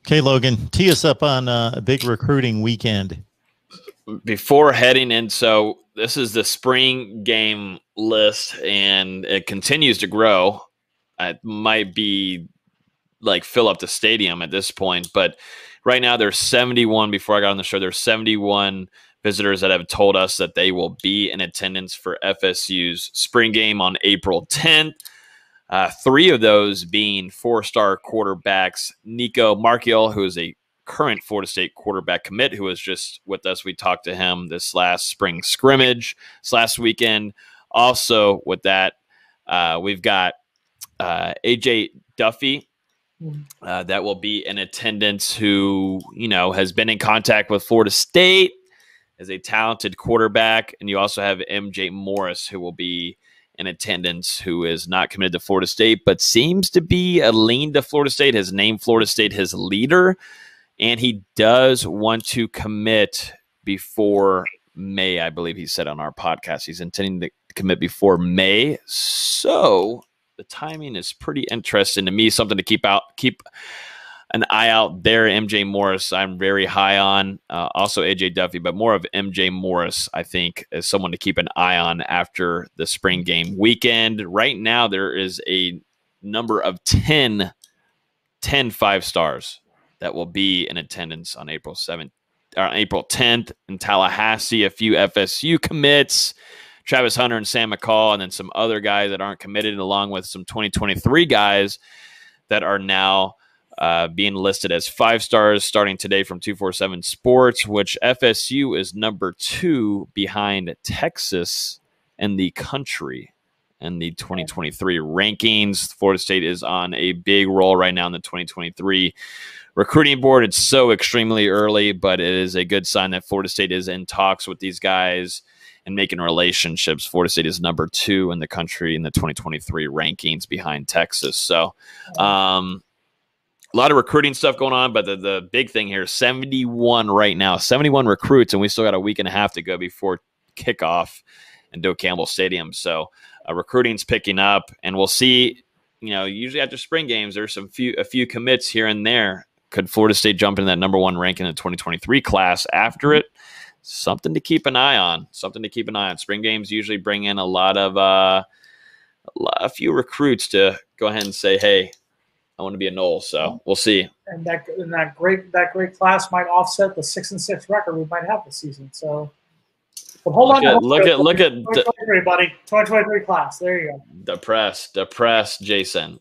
Okay, Logan, tee us up on a big recruiting weekend. Before heading in, so this is the spring game list, and it continues to grow. It might be like fill up the stadium at this point, but right now there's 71. Before I got on the show, there's 71 visitors that have told us that they will be in attendance for FSU's spring game on April 10th. Three of those being four-star quarterbacks, Nico Markiel, who is a current Florida State quarterback commit, who was just with us. We talked to him this last spring scrimmage, this last weekend. Also with that, we've got AJ Duffy, that will be in attendance, who, has been in contact with Florida State, as a talented quarterback. And you also have MJ Morris, who will be in attendance, who is not committed to Florida State, but seems to be a lean to Florida State, has named Florida State his leader, and he does want to commit before May. I believe he said on our podcast he's intending to commit before May. So the timing is pretty interesting to me. Something to keep an eye out there. MJ Morris, I'm very high on. Also AJ Duffy, but more of MJ Morris, I think, is someone to keep an eye on after the spring game weekend. Right now, there is a number of 10 5-stars that will be in attendance on April 7th or April 10th in Tallahassee. A few FSU commits, Travis Hunter and Sam McCall, and then some other guys that aren't committed, along with some 2023 guys that are now being listed as 5-stars starting today from 247 Sports, which FSU is number 2 behind Texas in the country in the 2023 rankings. Florida State is on a big roll right now in the 2023 recruiting board. It's so extremely early, but it is a good sign that Florida State is in talks with these guys and making relationships. Florida State is number 2 in the country in the 2023 rankings behind Texas. So, a lot of recruiting stuff going on, but the big thing here, 71 right now, 71 recruits, and we still got a week and a half to go before kickoff in Doak Campbell Stadium. So recruiting's picking up, and we'll see. Usually after spring games, there's a few commits here and there. Could Florida State jump into that number 1 rank in the 2023 class after it? Something to keep an eye on. Spring games usually bring in a few recruits to go ahead and say, hey, I want to be a Knoll, so we'll see. And that great class might offset the 6-6 record we might have this season. So, but hold on. Look at 2023, buddy. 2023 class. There you go. Depressed Jason.